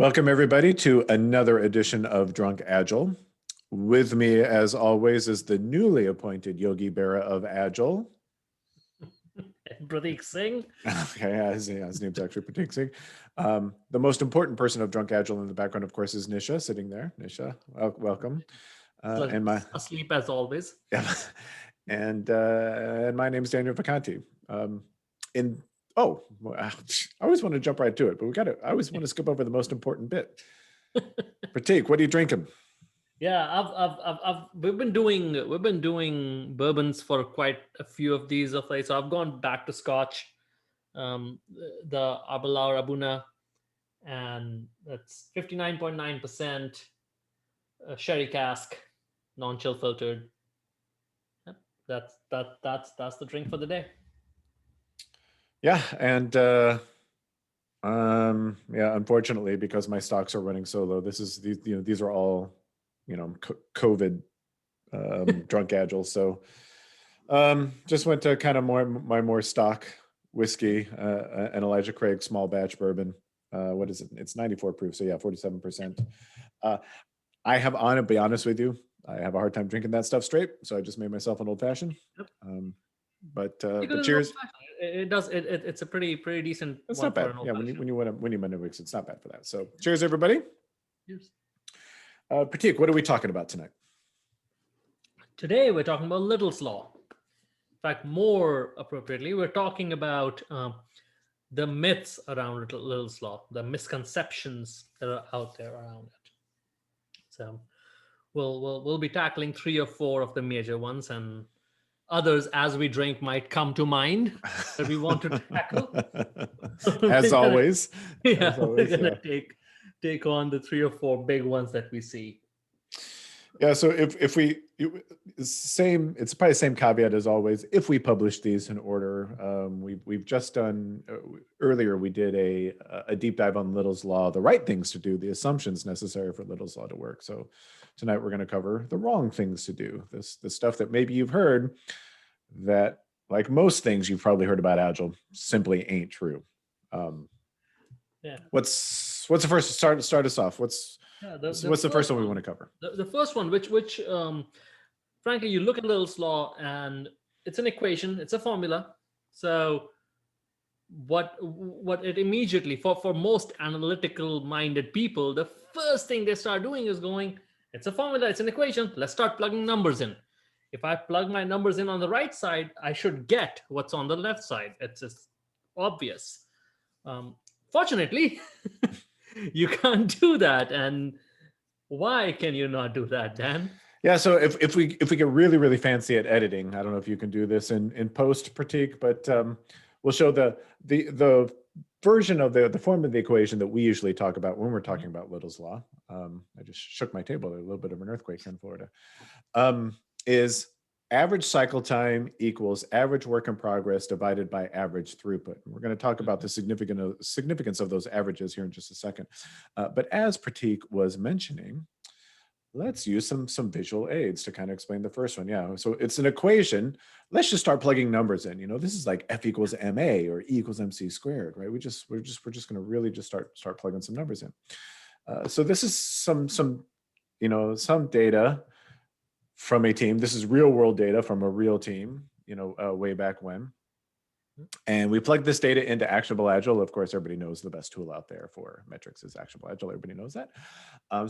Welcome, everybody, to another edition of Drunk Agile. With me, as always, is the newly appointed Yogi Berra of Agile. Prateek Singh. Okay, his name's actually Prateek Singh. The most important person of Drunk Agile in the background, of course, is Nisha, sitting there. Nisha, welcome. Asleep as always. Yeah, and my name's Daniel Vacanti. I always want to jump right to it, but I always want to skip over the most important bit. Prateek, what are you drinking? Yeah, we've been doing bourbons for quite a few of these of late. So I've gone back to Scotch, the Abelard Abuna, and that's 59.9% sherry cask, non-chill filtered. Yep, that's the drink for the day. Yeah, and unfortunately, because my stocks are running so low, these are all, COVID Drunk Agile. So just went to kind of my more stock whiskey, an Elijah Craig small batch bourbon. What is it? It's 94 proof. So yeah, 47%. I have to be honest with you, I have a hard time drinking that stuff straight. So I just made myself an old fashioned. Yep. But cheers. It's a pretty decent. It's not bad. Yeah, when you mix, it's not bad for that. So cheers, everybody. Cheers. Prateek, what are we talking about tonight? Today we're talking about Little's Law. In fact, more appropriately, we're talking about the myths around Little's Law, the misconceptions that are out there around it. So we'll be tackling 3 or 4 of the major ones, and others as we drink might come to mind that we want to tackle. As always. Yeah, we're gonna take on the 3 or 4 big ones that we see. Yeah, so it's probably the same caveat as always. If we publish these in order, we've just done earlier. We did a deep dive on Little's Law, the right things to do, the assumptions necessary for Little's Law to work. So tonight we're going to cover the wrong things to do. The stuff that maybe you've heard that, like most things you've probably heard about Agile, simply ain't true. Yeah. What's the first start us off? What's the first one we want to cover? The first one, which frankly, you look at Little's Law and it's an equation, it's a formula. So what it immediately, for most analytical minded people, the first thing they start doing is going, it's a formula, it's an equation, let's start plugging numbers in. If I plug my numbers in on the right side, I should get what's on the left side. It's just obvious. Fortunately, you can't do that. And why can you not do that, Dan? Yeah, so if we get really, really fancy at editing, I don't know if you can do this in post, Prateek, but we'll show the version of the form of the equation that we usually talk about when we're talking about Little's Law. I just shook my table. There's a little bit of an earthquake here in Florida. Is average cycle time equals average work in progress divided by average throughput. And we're going to talk about the significance of those averages here in just a second. But as Prateek was mentioning, let's use some visual aids to kind of explain the first one. Yeah, so it's an equation. Let's just start plugging numbers in. This is like F equals MA or E equals MC squared, right? We're just going to really just start plugging some numbers in. So this is some data from a team. This is real world data from a real team, way back when. And we plug this data into ActionableAgile. Of course, everybody knows the best tool out there for metrics is ActionableAgile. Everybody knows that.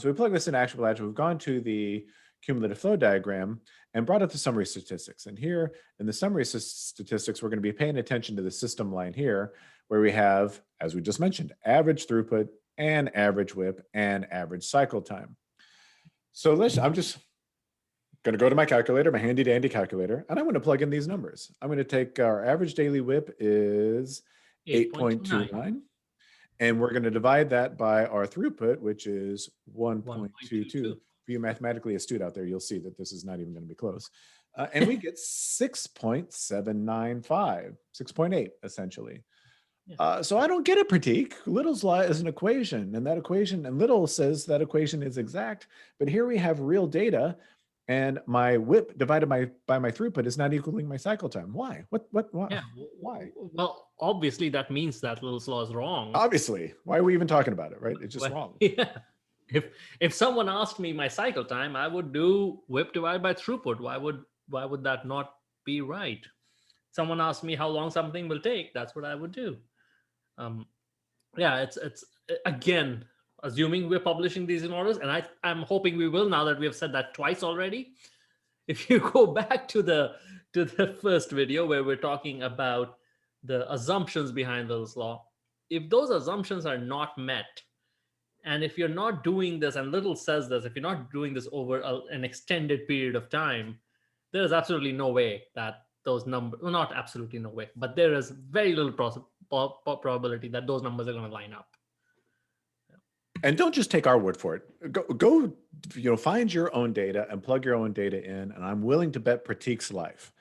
So we plug this in ActionableAgile. We've gone to the cumulative flow diagram and brought up the summary statistics. And here in the summary statistics, we're going to be paying attention to the system line here, where we have, as we just mentioned, average throughput and average WIP and average cycle time. So I'm just going to go to my calculator, my handy dandy calculator, and I'm going to plug in these numbers. I'm going to take our average daily WIP is 8.29, and we're going to divide that by our throughput, which is 1.22. For you mathematically astute out there, you'll see that this is not even going to be close. And we get 6.795, 6.8 essentially. Yeah. So I don't get it, Prateek. Little's Law is an equation, and that equation, and Little says that equation is exact, but here we have real data. and my WIP divided by my throughput is not equaling my cycle time. Why? Why? Yeah. Why? Well, obviously that means that Little's law is wrong. Obviously, why are we even talking about it, right? It's just Well, wrong. yeah. If someone asked me my cycle time, I would do WIP divided by throughput. Why would that not be right? Someone asked me how long something will take, that's what I would do. Yeah, it's again, assuming we're publishing these in orders, and I'm hoping we will, now that we have said that twice already. If you go back to the first video where we're talking about the assumptions behind Little's law, if those assumptions are not met, and if you're not doing this, and Little says this, if you're not doing this over an extended period of time, there is absolutely no way that those numbers, well, not absolutely no way, but there is very little probability that those numbers are going to line up. And don't just take our word for it. Go, find your own data and plug your own data in. And I'm willing to bet Prateek's life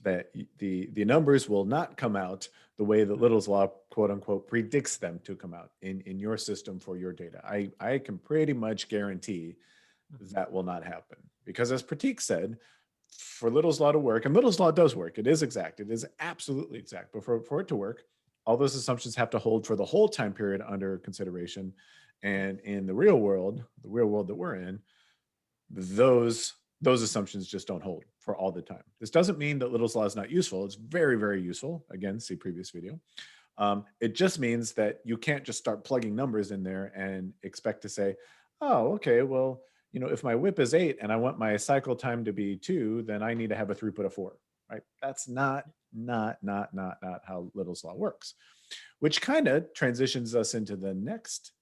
that the numbers will not come out the way that Little's law, quote unquote, predicts them to come out in your system for your data. I can pretty much guarantee that will not happen, because as Prateek said, for Little's law to work, and Little's law does work, it is exact, it is absolutely exact, but for it to work, all those assumptions have to hold for the whole time period under consideration. And in the real world that we're in, those assumptions just don't hold for all the time. This doesn't mean that Little's law is not useful. It's very, very useful. Again, see previous video. It just means that you can't just start plugging numbers in there and expect to say, oh, okay, well, if my WIP is 8 and I want my cycle time to be 2, then I need to have a throughput of 4, right? That's not how Little's law works, which kind of transitions us into the next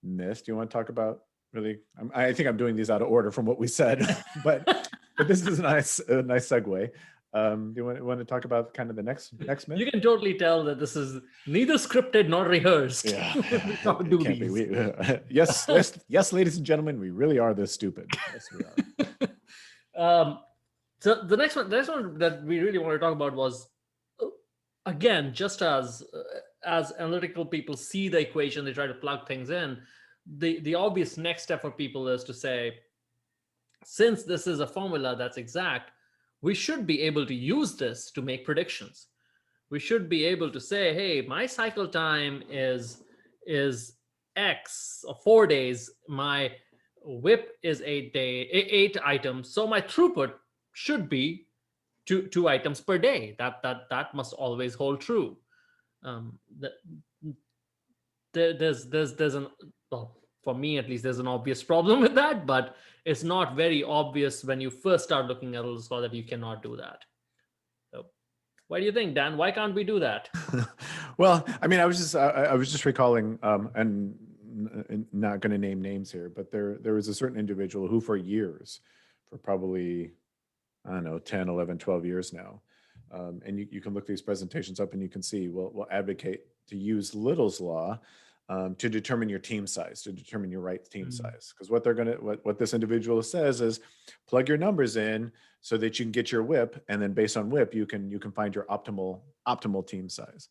myth. Do you want to talk about, really? I think I'm doing these out of order from what we said, but this is a nice segue. Do you want to talk about kind of the next myth? You can totally tell that this is neither scripted nor rehearsed. Yeah, it can't be. Yes, ladies and gentlemen, we really are this stupid. Yes, we are. So the next one that we really want to talk about was, again, just as analytical people see the equation, they try to plug things in. The obvious next step for people is to say, since this is a formula that's exact, we should be able to use this to make predictions. We should be able to say, hey, my cycle time is X, or 4 days. My WIP is 8 items. So my throughput should be two items per day. That must always hold true. Well, for me at least, there's an obvious problem with that, but it's not very obvious when you first start looking at Little's law that you cannot do that. So, what do you think, Dan? Why can't we do that? Well, I mean, I was just recalling, and not going to name names here, but there was a certain individual who for years, for probably, I don't know, 10, 11, 12 years now, and you can look these presentations up and you can see, we'll advocate to use Little's law to determine your team size, to determine your right team size. Because what this individual says is, plug your numbers in so that you can get your WIP, and then based on WIP, you can find your optimal team size.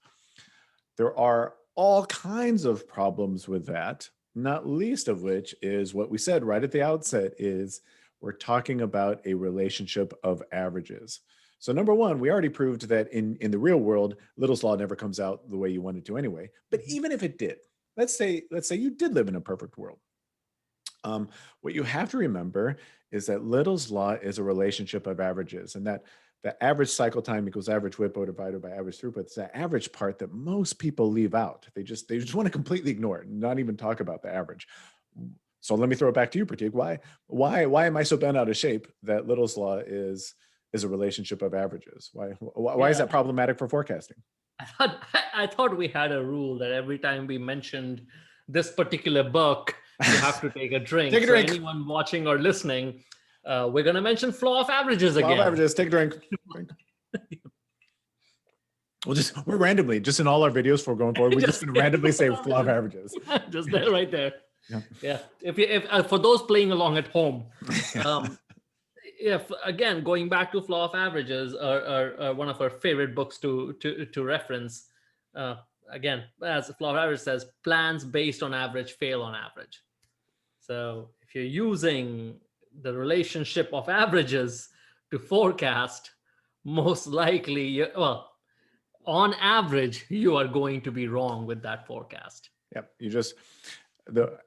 There are all kinds of problems with that, not least of which is what we said right at the outset, is we're talking about a relationship of averages. So number one, we already proved that in the real world, Little's law never comes out the way you want it to anyway. But even if it did, let's say you did live in a perfect world. What you have to remember is that Little's law is a relationship of averages, and that the average cycle time equals average WIP divided by average throughput. It's that average part that most people leave out. They just want to completely ignore it and not even talk about the average. So let me throw it back to you, Prateek. Why am I so bent out of shape that Little's law is a relationship of averages? Why is that problematic for forecasting? I thought we had a rule that every time we mentioned this particular book, you have to take a drink. Take a drink. So anyone watching or listening, we're going to mention law of averages again. Law of averages. Take a drink. We're randomly, just in all our videos for going forward, we're just going to randomly say law of averages. Just there, right there. Yeah. If for those playing along at home, if again going back to law of averages, or one of our favorite books to reference, again, as law of averages says, plans based on average fail on average. So if you're using the relationship of averages to forecast, most likely, well, on average, you are going to be wrong with that forecast. Yep. You just, the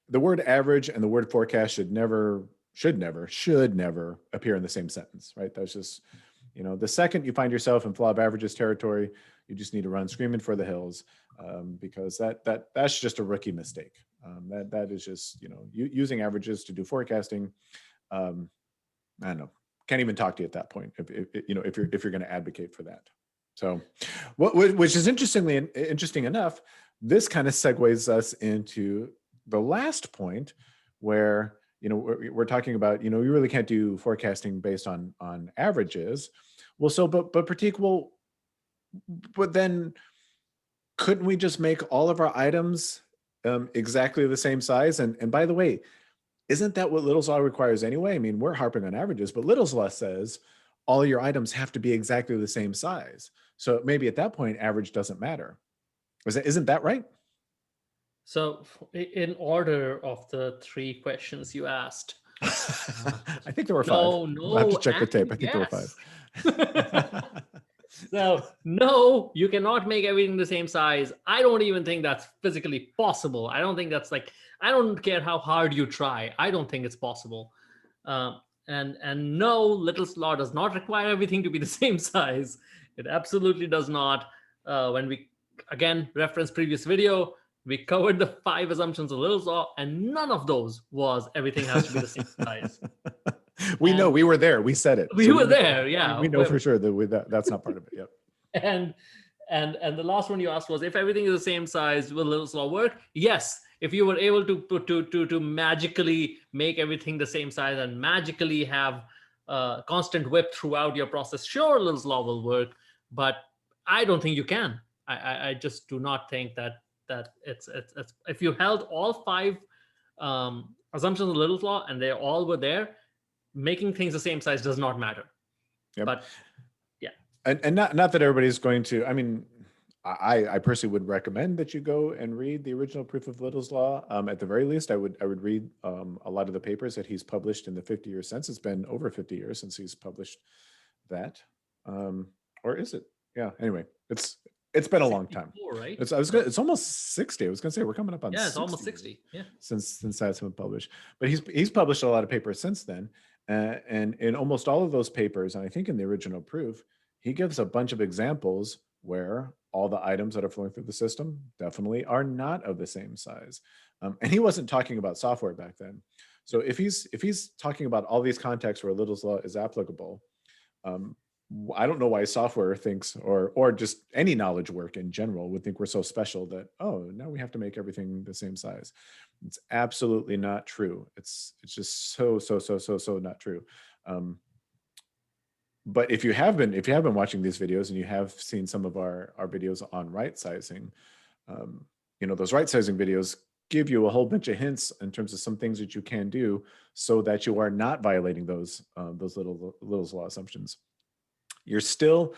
word average and the word forecast should never appear in the same sentence, right? That's just, the second you find yourself in flaw of averages territory, you just need to run screaming for the hills, because that's just a rookie mistake. That is just, using averages to do forecasting. I don't know, can't even talk to you at that point if you're going to advocate for that. So, which is interesting enough, this kind of segues us into the last point, where we're talking about, you really can't do forecasting based on averages. Well, so but Prateek, but then couldn't we just make all of our items exactly the same size? And by the way, isn't that what Little's Law requires anyway? I mean, we're harping on averages, but Little's Law says all your items have to be exactly the same size. So maybe at that point, average doesn't matter. Isn't that right? So in order of the 3 questions you asked, I think there were 5. no, We'll have to check the tape. I think yes. there were 5. So no, you cannot make everything the same size. I don't even think that's physically possible. I don't think that's I don't care how hard you try. I don't think it's possible. And no, Little's Law does not require everything to be the same size. It absolutely does not. When we, again, reference previous video, we covered the 5 assumptions of Little's Law, and none of those was everything has to be the same size. We know, we were there. We said it. We were there, yeah. We know for sure that that's not part of it. Yep. And the last one you asked was, if everything is the same size, will Little's Law work? Yes. If you were able to magically make everything the same size and magically have constant whip throughout your process, sure, Little's Law will work. But I don't think you can. I just do not think that it's if you held all 5 assumptions of Little's Law and they all were there, making things the same size does not matter. Yep. But yeah, and not that everybody's going to. I mean, I personally would recommend that you go and read the original proof of Little's Law. At the very least, I would read a lot of the papers that he's published in the 50 years since. It's been over 50 years since he's published that, or is it? Yeah. Anyway, it's been a long time. Right? It's almost 60. I was gonna say we're coming up on 60. It's almost 60. Yeah. Since that's been published, but he's published a lot of papers since then, and in almost all of those papers, and I think in the original proof, he gives a bunch of examples where all the items that are flowing through the system definitely are not of the same size, and he wasn't talking about software back then. So if he's talking about all these contexts where Little's Law is applicable, I don't know why software thinks, or just any knowledge work in general would think we're so special that, oh, now we have to make everything the same size. It's absolutely not true. It's just so not true. But if you have been watching these videos and you have seen some of our videos on right sizing, those right sizing videos give you a whole bunch of hints in terms of some things that you can do so that you are not violating those Little's Law assumptions. You're still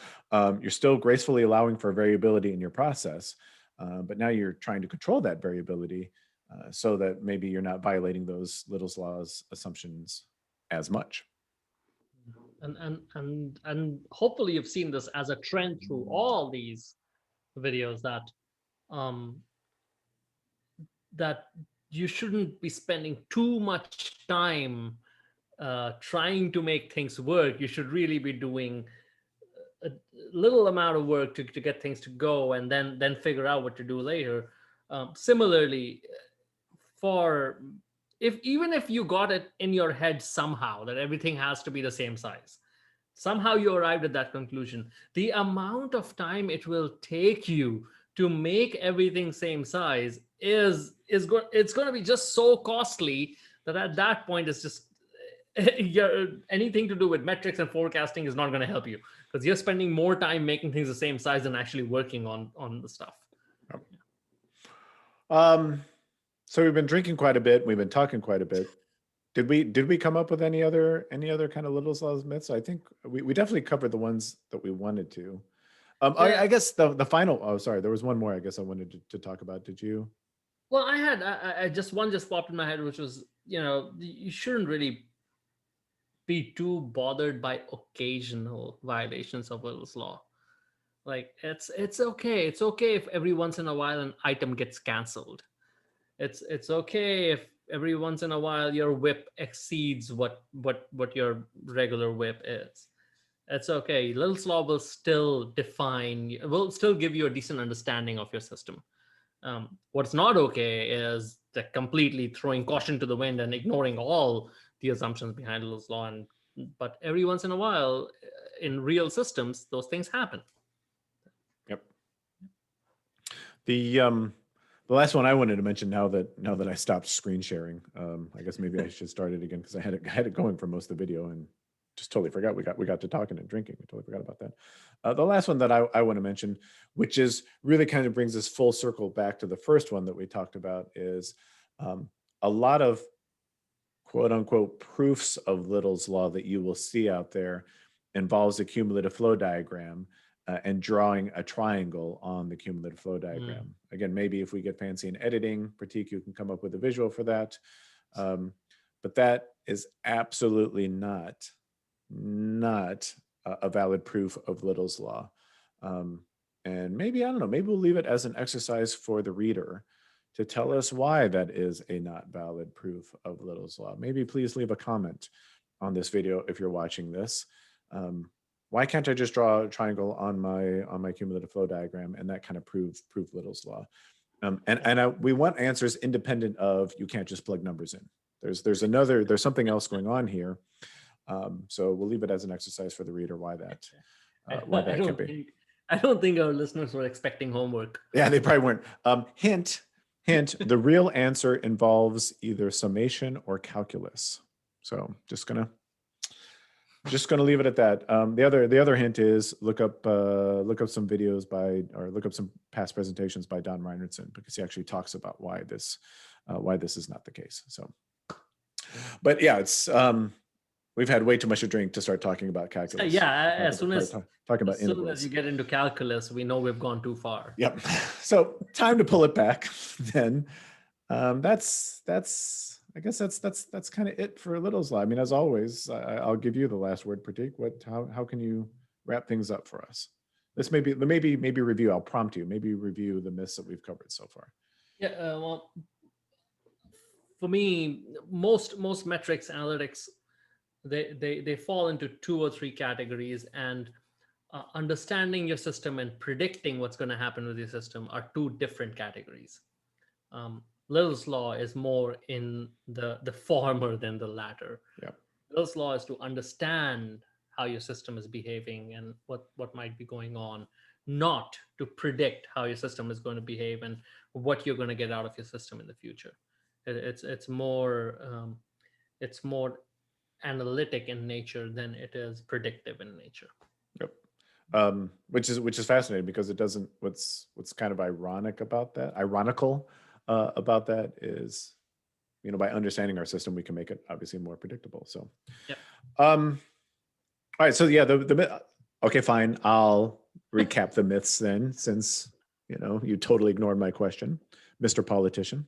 gracefully allowing for variability in your process, but now you're trying to control that variability so that maybe you're not violating those Little's Laws assumptions as much. And hopefully you've seen this as a trend through all these videos, that you shouldn't be spending too much time trying to make things work. You should really be doing a little amount of work to get things to go, and then figure out what to do later. Similarly, even if you got it in your head somehow that everything has to be the same size, somehow you arrived at that conclusion, the amount of time it will take you to make everything same size it's going to be just so costly that at that point it's just anything to do with metrics and forecasting is not going to help you, because you're spending more time making things the same size than actually working on the stuff. So we've been drinking quite a bit. We've been talking quite a bit. Did we come up with any other kind of Little's Laws myths? I think we definitely covered the ones that we wanted to. I guess the final. Oh, sorry, there was one more. I guess I wanted to talk about. Did you? Well, I just popped in my head, which was, you shouldn't really be too bothered by occasional violations of Little's law. Like it's okay. It's okay if every once in a while an item gets canceled. It's okay if every once in a while your whip exceeds what your regular whip is. It's okay. Little's law will still give you a decent understanding of your system. What's not okay is the completely throwing caution to the wind and ignoring all the assumptions behind Little's law. But every once in a while, in real systems, those things happen. Yep. The last one I wanted to mention, now that I stopped screen sharing, I guess maybe I should start it again, because I had it going for most of the video and just totally forgot we got to talking and drinking. I totally forgot about that. The last one that I want to mention, which is really kind of brings us full circle back to the first one that we talked about, is a lot of quote unquote proofs of Little's law that you will see out there involves a cumulative flow diagram and drawing a triangle on the cumulative flow diagram. Again, maybe if we get fancy in editing, Prateek, you can come up with a visual for that. But that is absolutely not a valid proof of Little's law. And maybe, I don't know, maybe we'll leave it as an exercise for the reader to tell us why that is a not valid proof of Little's law. Maybe please leave a comment on this video if you're watching this. Why can't I just draw a triangle on my cumulative flow diagram and that kind of prove Little's law? We want answers independent of, you can't just plug numbers in. There's something else going on here. So we'll leave it as an exercise for the reader why that can be. I don't think our listeners were expecting homework. Yeah, they probably weren't. Hint, the real answer involves either summation or calculus. So just gonna leave it at that. The other hint is look up some videos look up some past presentations by Don Reinertson, because he actually talks about why this is not the case. So, but yeah, it's we've had way too much to drink to start talking about calculus. Yeah, as soon as integrals. You get into calculus, we know we've gone too far. Yep. So time to pull it back. Then I guess that's kind of it for Little's law. I mean, as always, I'll give you the last word, Prateek. How can you wrap things up for us? This maybe review. I'll prompt you. Maybe review the myths that we've covered so far. Yeah. Well, for me, most metrics analytics, they fall into 2 or 3 categories, and understanding your system and predicting what's going to happen with your system are 2 different categories. Little's law is more in the former than the latter. Yeah. Little's law is to understand how your system is behaving and what might be going on, not to predict how your system is going to behave and what you're going to get out of your system in the future. It's more analytic in nature than it is predictive in nature. Yep. Which is fascinating, because it doesn't. What's kind of ironical about that is, by understanding our system, we can make it obviously more predictable. So, yep. All right. So yeah, okay, fine. I'll recap the myths then, since you totally ignored my question, Mr. Politician.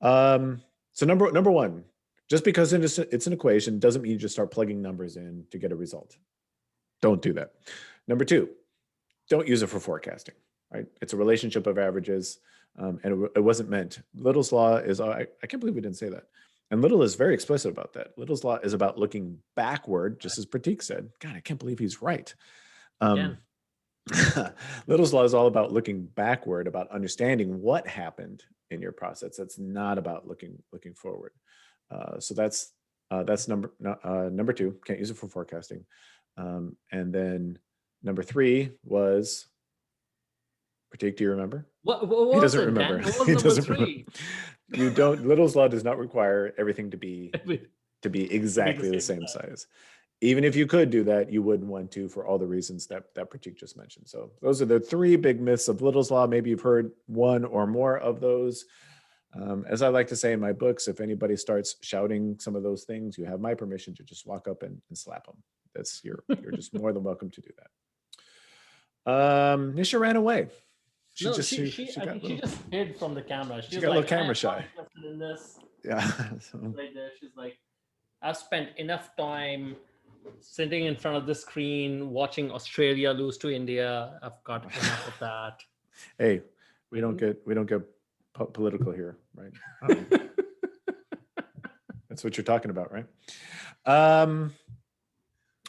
So number one, just because it's an equation doesn't mean you just start plugging numbers in to get a result. Don't do that. Number 2, don't use it for forecasting, right? It's a relationship of averages, and it wasn't meant. Little's law is, I can't believe we didn't say that. And Little is very explicit about that. Little's law is about looking backward, just as Prateek said. God, I can't believe he's right. Little's law is all about looking backward, about understanding what happened in your process. That's not about looking forward. So that's number 2. Can't use it for forecasting. And then number 3 was, Prateek, do you remember? What he doesn't remember. He doesn't 3? You don't. Little's law does not require everything to be exactly the same size. Even if you could do that, you wouldn't want to, for all the reasons that Prateek just mentioned. So those are the 3 big myths of Little's law. Maybe you've heard one or more of those. As I like to say in my books, if anybody starts shouting some of those things, you have my permission to just walk up and slap them. You're just more than welcome to do that. Nisha ran away. She just hid from the camera. She got a little camera shy. In this. Yeah. Right there. She's like, I've spent enough time sitting in front of the screen watching Australia lose to India. I've got enough of that. Hey, we don't get political here, right? That's what you're talking about, right?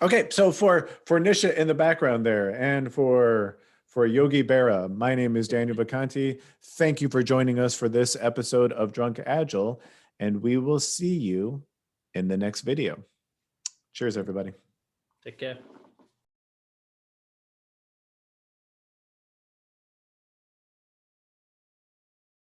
Okay, so for Nisha in the background there, and for Yogi Berra, my name is Daniel Bacanti. Thank you for joining us for this episode of Drunk Agile, and we will see you in the next video. Cheers, everybody. Take care.